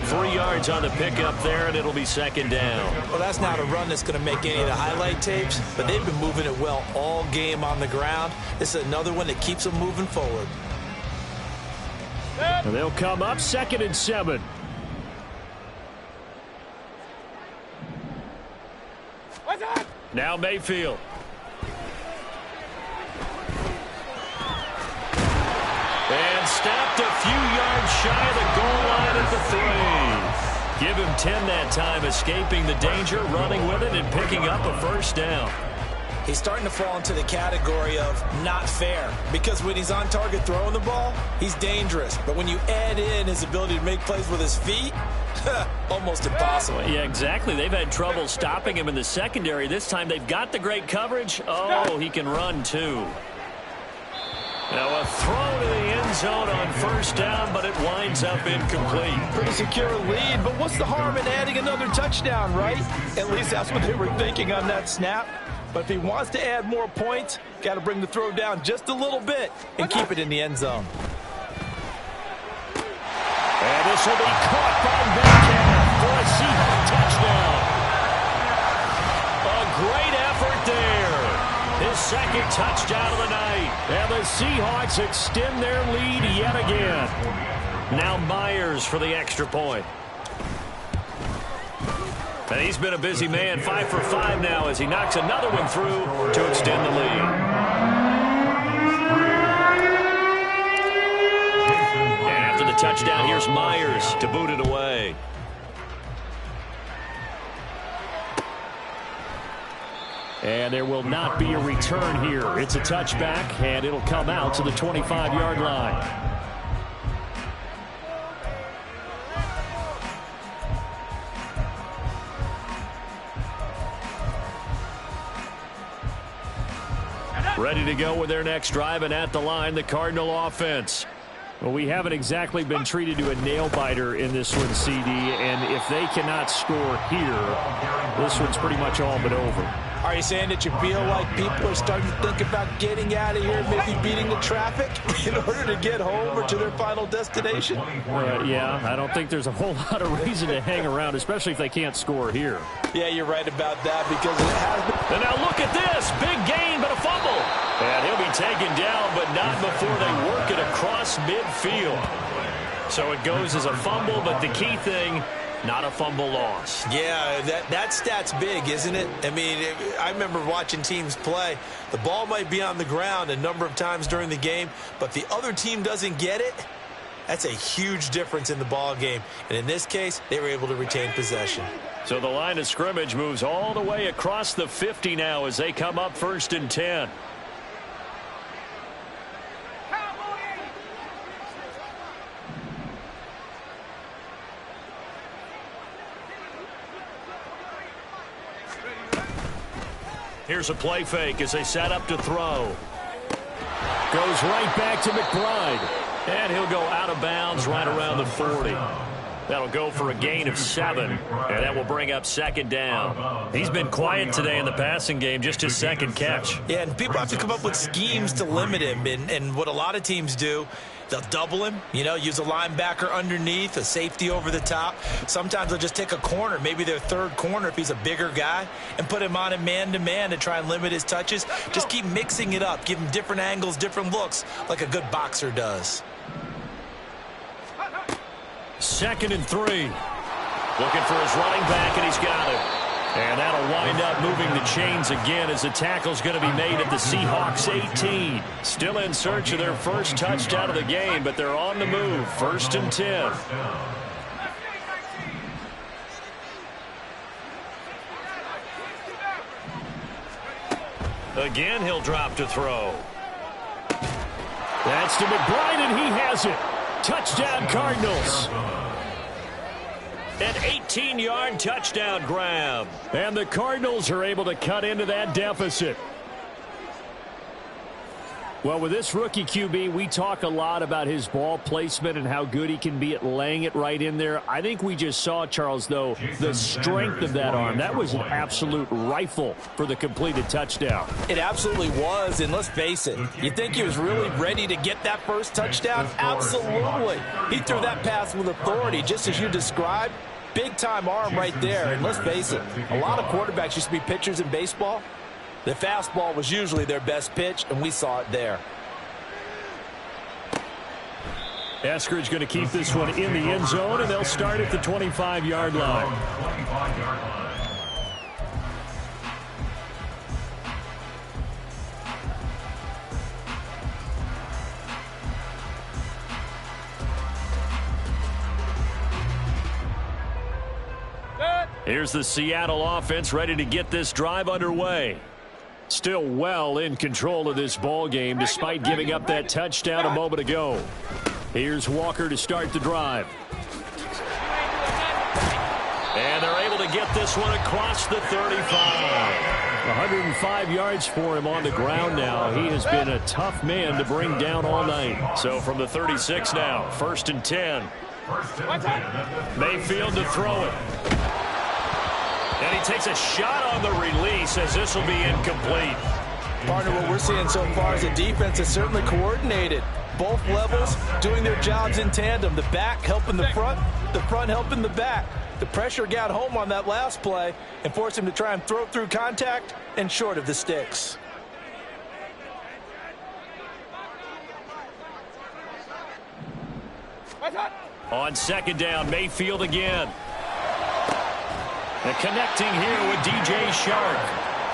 3 yards on the pickup there, and it'll be 2nd down. Well, that's not a run that's going to make any of the highlight tapes, but they've been moving it well all game on the ground. This is another one that keeps them moving forward. And they'll come up 2nd and 7. Now Mayfield. And stopped a few yards shy of the goal line at the 3. Give him 10 that time, escaping the danger, running with it, and picking up a first down. He's starting to fall into the category of not fair, because when he's on target throwing the ball, he's dangerous. But when you add in his ability to make plays with his feet, almost impossible. Yeah, exactly. They've had trouble stopping him in the secondary. This time they've got the great coverage. Oh, he can run too. Now a throw to the end zone on first down, but it winds up incomplete. Pretty secure lead, but what's the harm in adding another touchdown, right? At least that's what they were thinking on that snap. But if he wants to add more points, got to bring the throw down just a little bit and keep it in the end zone. And this will be caught by Metcalf for a Seahawks touchdown. A great effort there. His second touchdown of the night. And the Seahawks extend their lead yet again. Now Myers for the extra point. And he's been a busy man, 5 for 5 now as he knocks another one through to extend the lead. And after the touchdown, here's Myers to boot it away. And there will not be a return here. It's a touchback, and it'll come out to the 25-yard line. Ready to go with their next drive, and at the line, the Cardinal offense. Well, we haven't exactly been treated to a nail-biter in this one, CD, and if they cannot score here, this one's pretty much all but over. Are you saying that you feel like people are starting to think about getting out of here, maybe beating the traffic in order to get home or to their final destination? Yeah, I don't think there's a whole lot of reason to hang around, especially if they can't score here. Yeah, you're right about that because it has been. And now look at this. Big gain, but a fumble. And he'll be taken down, but not before they work it across midfield. So it goes as a fumble, but the key thing, not a fumble loss. Yeah, that stat's big, isn't it? I mean, I remember watching teams play. The ball might be on the ground a number of times during the game, but the other team doesn't get it. That's a huge difference in the ball game. And in this case, they were able to retain possession. So the line of scrimmage moves all the way across the 50 now as they come up 1st and 10. Here's a play fake as they set up to throw. Goes right back to McBride. And he'll go out of bounds right around the 40. That'll go for a gain of 7, and that will bring up 2nd down. He's been quiet today in the passing game, just his 2nd catch. Yeah, and people have to come up with schemes to limit him, and what a lot of teams do, they'll double him, use a linebacker underneath, a safety over the top. Sometimes they'll just take a corner, maybe their 3rd corner if he's a bigger guy, and put him on a man-to-man to try and limit his touches. Just keep mixing it up, give him different angles, different looks, like a good boxer does. 2nd and 3. Looking for his running back, and he's got it. And that'll wind up moving the chains again as the tackle's going to be made at the Seahawks 18. Still in search of their first touchdown of the game, but they're on the move. 1st and 10. Again, he'll drop to throw. That's to McBride, and he has it. Touchdown, Cardinals. An 18-yard touchdown grab. And the Cardinals are able to cut into that deficit. Well, with this rookie QB, we talk a lot about his ball placement and how good he can be at laying it right in there. I think we just saw, Charles, though, the strength of that arm. That was an absolute rifle for the completed touchdown. It absolutely was, and let's face it, you think he was really ready to get that first touchdown? Absolutely. He threw that pass with authority, just as you described. Big-time arm right there, and let's face it, a lot of quarterbacks used to be pitchers in baseball. The fastball was usually their best pitch, and we saw it there. Eskridge going to keep this one in the end zone, and they'll start at the 25-yard line. Here's the Seattle offense ready to get this drive underway. Still well in control of this ball game despite giving up that touchdown a moment ago. Here's Walker to start the drive. And they're able to get this one across the 35. 105 yards for him on the ground now. He has been a tough man to bring down all night. So from the 36 now, 1st and 10. Mayfield to throw it. And he takes a shot on the release as this will be incomplete. Partner, what we're seeing so far is the defense is certainly coordinated. Both levels doing their jobs in tandem. The back helping the front helping the back. The pressure got home on that last play and forced him to try and throw through contact and short of the sticks. On 2nd down, Mayfield again. And connecting here with DJ Shark.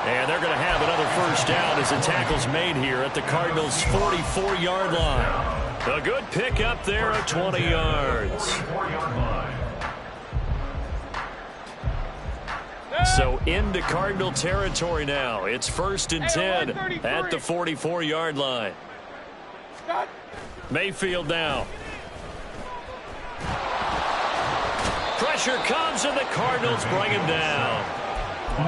And they're going to have another 1st down as the tackle's made here at the Cardinals' 44-yard line. A good pick up there at 20 yards. So into Cardinal territory now. It's 1st and 10 at the 44-yard line. Mayfield now. Pressure comes and the Cardinals bring him down.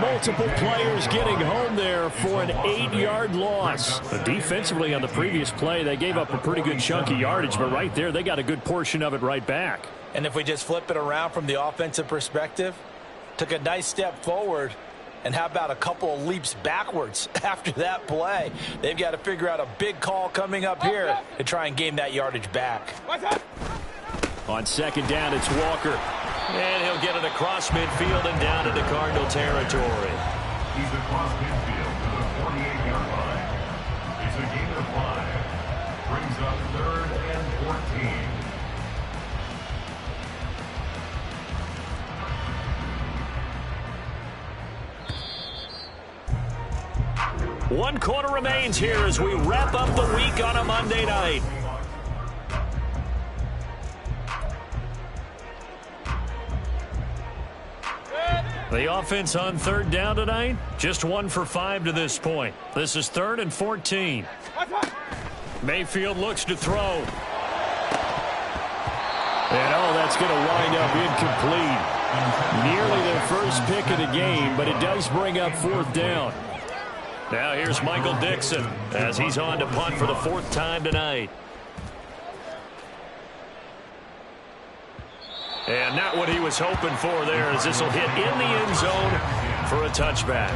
Multiple players getting home there for an 8-yard loss. But defensively on the previous play, they gave up a pretty good chunk of yardage, but right there, they got a good portion of it right back. And if we just flip it around from the offensive perspective, took a nice step forward, and how about a couple of leaps backwards after that play? They've got to figure out a big call coming up here to try and gain that yardage back. On 2nd down, it's Walker. And he'll get it across midfield and down into Cardinal territory. He's across midfield to the 48-yard line. It's a gain of 5. Brings up 3rd and 14. 1 quarter remains here as we wrap up the week on a Monday night. The offense on 3rd down tonight, just 1 for 5 to this point. This is 3rd and 14. Mayfield looks to throw. And that's going to wind up incomplete. Nearly their first pick of the game, but it does bring up 4th down. Now here's Michael Dixon as he's on to punt for the 4th time tonight. And not what he was hoping for there as this will hit in the end zone for a touchback.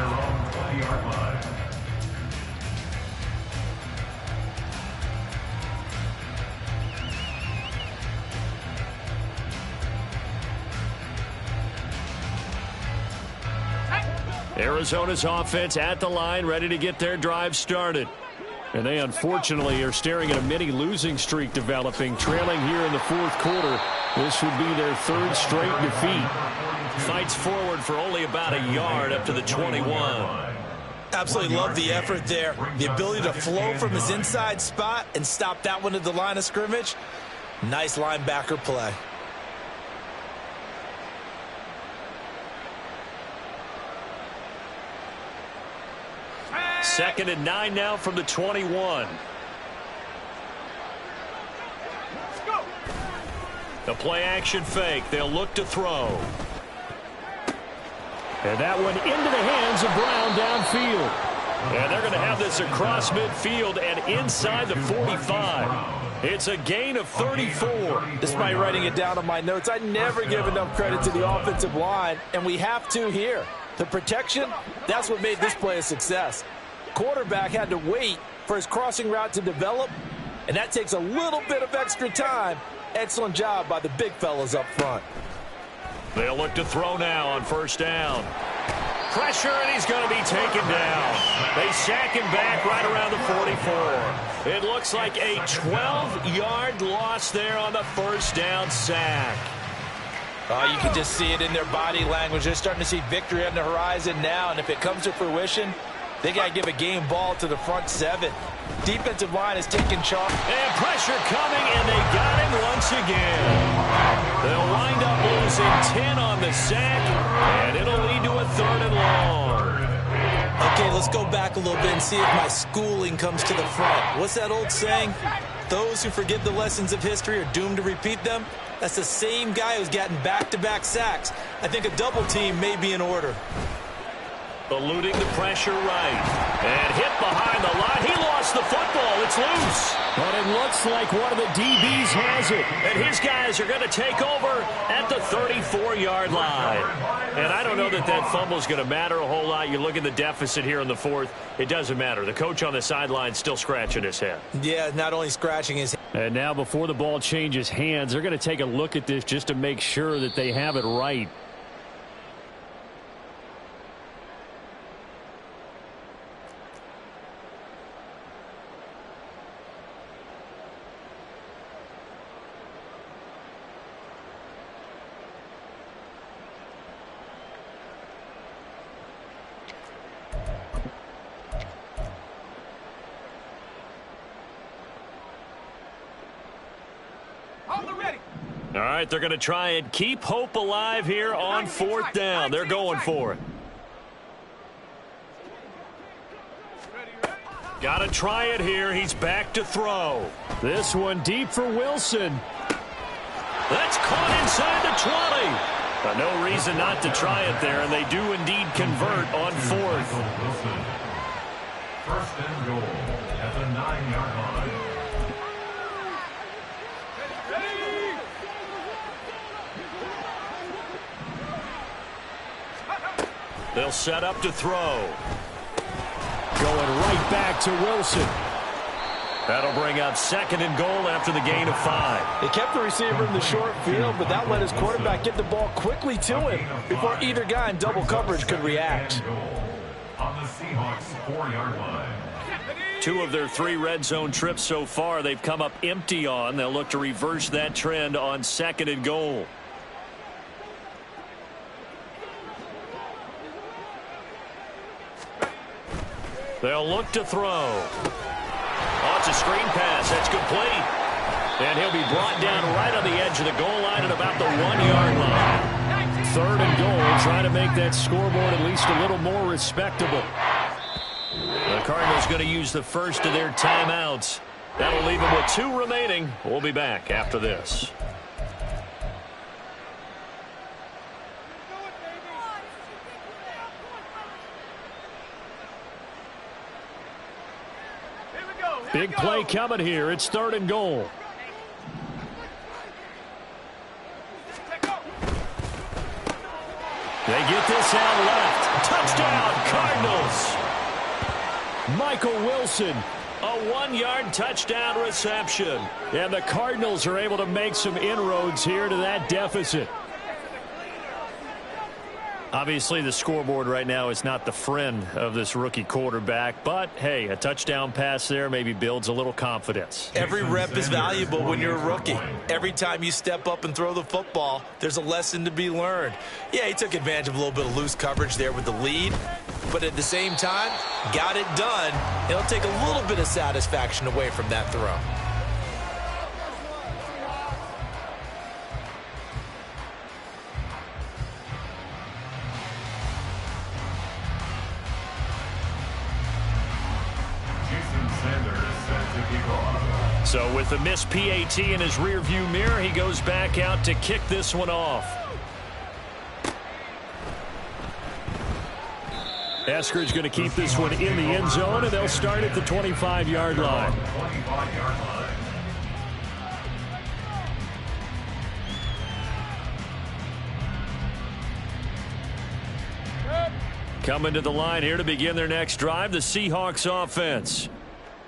Arizona's offense at the line, ready to get their drive started. And they unfortunately are staring at a mini losing streak developing, trailing here in the 4th quarter. This would be their 3rd straight defeat. Fights forward for only about a yard up to the 21. Absolutely love the effort there. The ability to flow from his inside spot and stop that one at the line of scrimmage. Nice linebacker play. Second and 9 now from the 21. The play action fake. They'll look to throw. And that one into the hands of Brown downfield. And they're going to have this across midfield and inside the 45. It's a gain of 34. Despite writing it down on my notes, I never give enough credit to the offensive line, and we have to here. The protection, that's what made this play a success. Quarterback had to wait for his crossing route to develop, and that takes a little bit of extra time. Excellent job by the big fellas up front. They'll look to throw now on 1st down. Pressure, and he's going to be taken down. They sack him back right around the 44. It looks like a 12-yard loss there on the 1st down sack. Oh, you can just see it in their body language. They're starting to see victory on the horizon now, and if it comes to fruition, they got to give a game ball to the front 7. Defensive line is taking charge. And pressure coming, and they got him once again. They'll wind up losing 10 on the sack, and it'll lead to a 3rd and long. Okay, let's go back a little bit and see if my schooling comes to the front. What's that old saying? Those who forget the lessons of history are doomed to repeat them. That's the same guy who's gotten back-to-back sacks. I think a double team may be in order. Eluding the pressure right. And hit behind the line. He lost the football. It's loose. But it looks like one of the DBs has it. And his guys are going to take over at the 34-yard line. And I don't know that that fumble is going to matter a whole lot. You look at the deficit here in the 4th. It doesn't matter. The coach on the sideline still scratching his head. Yeah, not only scratching his head. And now before the ball changes hands, they're going to take a look at this just to make sure that they have it right. All right, they're going to try and keep hope alive here on 4th down. They're going for it. Got to try it here. He's back to throw. This one deep for Wilson. That's caught inside the 20. No reason not to try it there, and they do indeed convert on 4th. 1st and goal at the 9-yard line. They'll set up to throw. Going right back to Wilson. That'll bring up 2nd and goal after the gain of 5. They kept the receiver in the short field, but that let his quarterback get the ball quickly to him before either guy in double coverage could react. On the Seahawks 4-yard line. 2 of their 3 red zone trips so far they've come up empty on. They'll look to reverse that trend on 2nd and goal. They'll look to throw. Oh, it's a screen pass. That's complete. And he'll be brought down right on the edge of the goal line at about the 1-yard line. 3rd and goal, trying to make that scoreboard at least a little more respectable. The Cardinals going to use the first of their timeouts. That'll leave them with 2 remaining. We'll be back after this. Big play coming here. It's 3rd and goal. They get this out left. Touchdown, Cardinals. Michael Wilson. A 1-yard touchdown reception. And the Cardinals are able to make some inroads here to that deficit. Obviously, the scoreboard right now is not the friend of this rookie quarterback. But, hey, a touchdown pass there maybe builds a little confidence. Every rep is valuable when you're a rookie. Every time you step up and throw the football, there's a lesson to be learned. Yeah, he took advantage of a little bit of loose coverage there with the lead. But at the same time, got it done. It'll take a little bit of satisfaction away from that throw. So with the missed PAT in his rearview mirror, he goes back out to kick this one off. Eskridge going to keep this one in the end zone, and they'll start at the 25-yard line. Coming to the line here to begin their next drive, the Seahawks offense.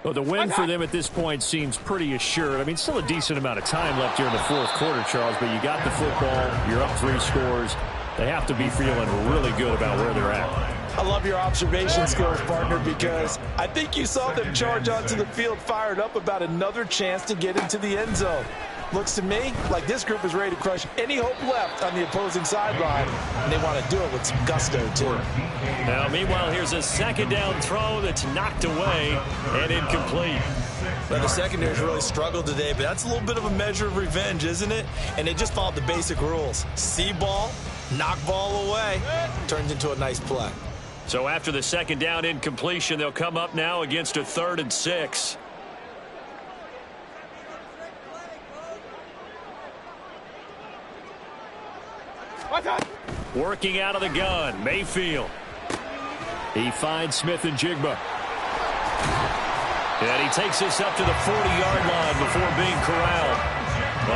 Well, the win for them at this point seems pretty assured. I mean, still a decent amount of time left here in the 4th quarter, Charles, but you got the football, you're up 3 scores. They have to be feeling really good about where they're at. I love your observation skills, partner, because I think you saw them charge onto the field fired up about another chance to get into the end zone. Looks to me like this group is ready to crush any hope left on the opposing sideline, and they want to do it with some gusto, too. Now, meanwhile, here's a 2nd down throw that's knocked away and incomplete. Well, the secondary's really struggled today, but that's a little bit of a measure of revenge, isn't it? And they just followed the basic rules. See ball, knock ball away, turns into a nice play. So after the second down incompletion, they'll come up now against a 3rd and 6. Working out of the gun, Mayfield. He finds Smith and Jigba. And he takes this up to the 40-yard line before being corralled.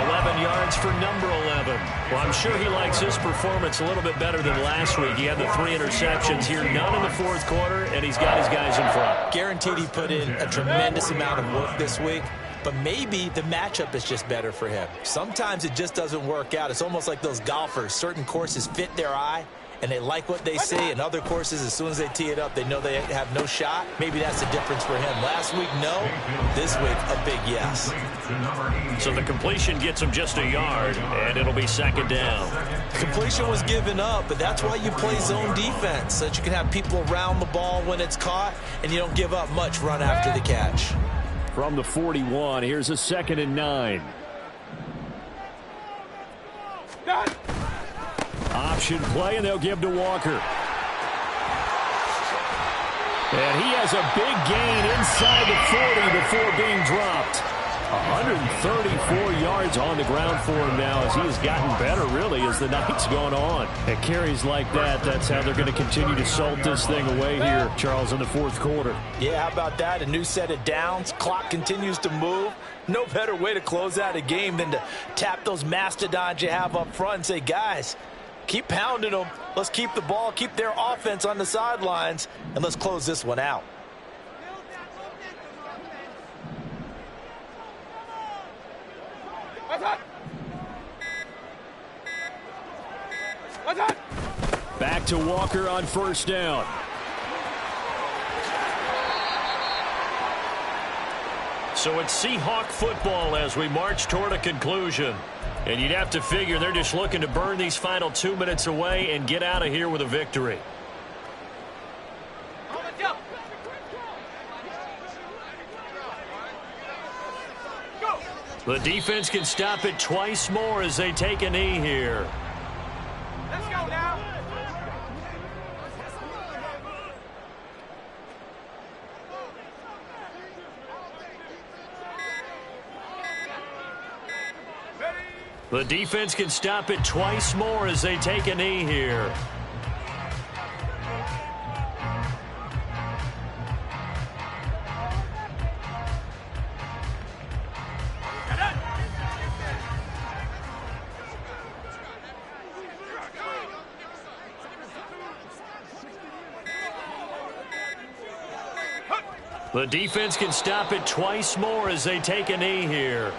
11 yards for number 11. Well, I'm sure he likes his performance a little bit better than last week. He had the 3 interceptions here, none in the 4th quarter, and he's got his guys in front. Guaranteed he put in a tremendous amount of work this week, but maybe the matchup is just better for him. Sometimes it just doesn't work out. It's almost like those golfers. Certain courses fit their eye, and they like what they see. And other courses, as soon as they tee it up, they know they have no shot. Maybe that's the difference for him. Last week, no. This week, a big yes. So the completion gets him just a yard, and it'll be 2nd down. Completion was given up, but that's why you play zone defense, so that you can have people around the ball when it's caught, and you don't give up much run after the catch. From the 41, here's a 2nd and 9. Option play, and they'll give to Walker. And he has a big gain inside the 40 before being dropped. 134 yards on the ground for him now as he has gotten better, really, as the night's gone on. At carries like that, that's how they're going to continue to salt this thing away here, Charles, in the 4th quarter. Yeah, how about that? A new set of downs. Clock continues to move. No better way to close out a game than to tap those mastodons you have up front and say, guys, keep pounding them. Let's keep the ball, keep their offense on the sidelines, and let's close this one out. Back to Walker on 1st down. So it's Seahawk football as we march toward a conclusion. And you'd have to figure they're just looking to burn these final 2 minutes away and get out of here with a victory. The defense can stop it twice more as they take a knee here. Let's go now. The defense can stop it twice more as they take a knee here. The defense can stop it twice more as they take a knee here.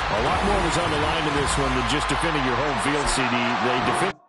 A lot more was on the line in this one than just defending your home field, CD. They defend.